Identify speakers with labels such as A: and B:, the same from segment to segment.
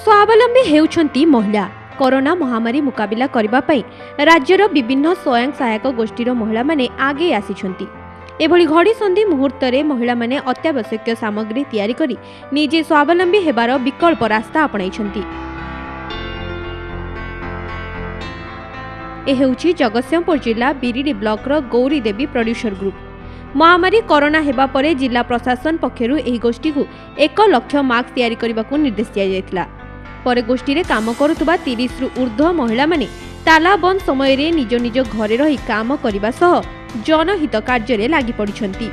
A: स्वावलंबी हेउछंती महिला कोरोना महामारी मुकाबिला करबा पई राज्यर विभिन्न स्वयं सहायक गोष्ठीर महिला माने आगे आसिछंती। एभली घड़ी संधि मुहूर्त रे महिला माने अत्यावश्यक सामग्री तैयारी करी निजे स्वावलंबी हेबार विकल्प रास्ता अपनाइछंती। ए हेउछि जगतसिंहपुर जिला बिरिडी ब्लॉक रो गौरी देवी प्रोड्यूसर ग्रुप। महामारी कोरोना हेबा परे जिला प्रशासन पक्षरु एही गोष्ठी को 1 लाख मास्क तैयारी करबाकू निर्देश दिया जायतिला। परे गोष्ठी रे काम करुतबा 30 रु ऊर्ध्व महिला माने ताला बंद समय रे निज निज घरे रही काम करबा सह जनहित कार्य रे लागि पड़िछंती।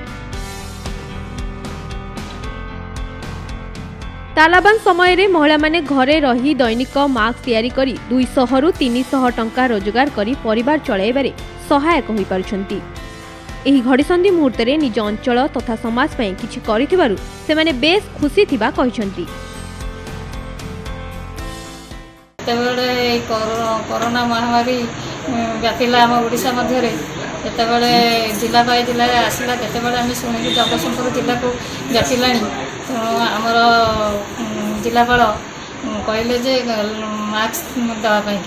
A: तालाबंद समय रे महिला माने घरे रही दैनिक मास्क तैयारी करी 200 रु 300 टंका रोजगार करी परिवार चलाइबारे सहायक होई पारुछंती। एही घड़ीसंधि मुहूर्त रे निज अंचल तथा समाज पई किछि करिथिबारु सेमाने बेस खुशी थिबा कहिसंती।
B: कोरोना महामारी व्यापिला आम ओडिशा मध्य जितेबाला जिला बाय जिले आसला जितेबाला आम शुणिलु जगतसिंहपुर जिला को व्यापिला आमर जिलापाल कहले जे मास्क देवाई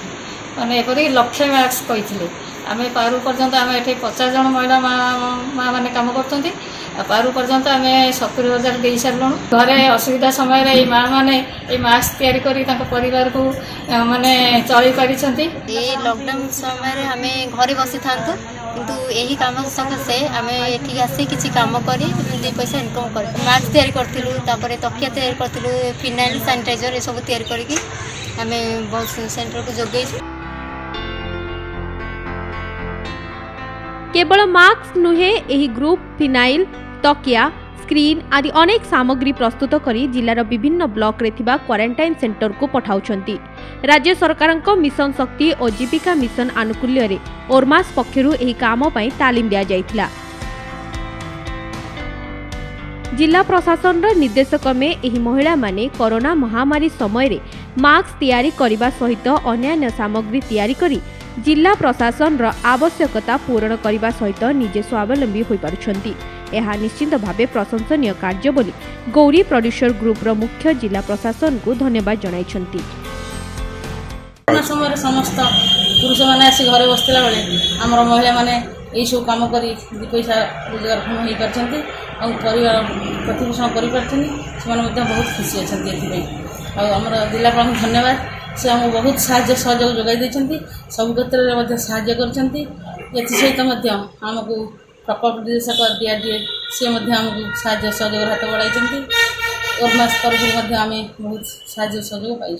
B: मैंने एपरी 1 लाख मास्क कही आम पारु पर्यंत आम ये 50 जन महिला माँ मैंने कम कर पारु पर्यंत आम 70,000 दे सारूँ। घरे असुविधा समय माँ मैंने मास्क तैयारी करी परिवार को माने चली पारी।
C: लॉकडाउन समय आम घरे बसी था किंतु यही काम सकाशे आम ये आसी किसी काम करी 2 पैसा इनकम कर मास्क तैयारी करूँ तकिया तैयारी करूँ फिनाइल सैनिटाइजर ये सब तैयारी करके आम बहुत सेंटर को जोगे।
A: केवल मास्क नुहे एही ग्रुप फिनाइल तकिया स्क्रीन आदि अनेक सामग्री प्रस्तुत करी जिलार विभिन्न ब्लॉक रे थिबा क्वारंटाइन सेंटर को पठाउछंती। राज्य सरकारक मिशन शक्ति और जीविका मिशन आनुकूल्य रे ओरमास पक्षरु एही काम पई तालीम दिया जायतिला। जिला प्रशासन र निर्देशक में एही महिला माने कोरोना महामारी समय रे मास्क तैयारी करिबा सहित अन्य सामग्री तैयारी करी जिला प्रशासन र आवश्यकता पूरण करने सहित निजे स्वावलंबी हो पारुछंती। यह निश्चित भावे प्रशंसनीय कार्य बोली गौरी प्रोड्यूसर ग्रुप र मुख्य जिला प्रशासन को धन्यवाद जणाइछंती।
B: समय समस्त पुरुष मैंने आसी घरे बसला बेले आमर महिला मैंने यही सब कम कर 2 पैसा रोजगारक्षम हो पार्टी और परिवार प्रतिपोषण कर बहुत खुशी अच्छा। आमर जिलापाल धन्यवाद से आम बहुत साहाय्य सहयोग जोगाई देती सब क्षेत्र में साहाय्य सहित आमको प्रकल्प निर्देशक डीआरडीए सी आमको साहाय्य सहयोग हाथ बढ़ाई ओरमास तरफ आम बहुत साहाय्य सहयोग पाई।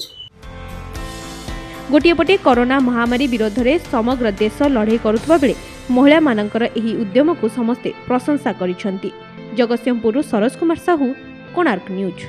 A: गोटे पटे कोरोना महामारी विरोध में समग्र देश लड़ाई करुवा बेले महिला मानकर एही उद्यम को समस्ते प्रशंसा करिसेंती। जगतसिंहपुर सरोज कुमार साहू, कोणार्क न्यूज।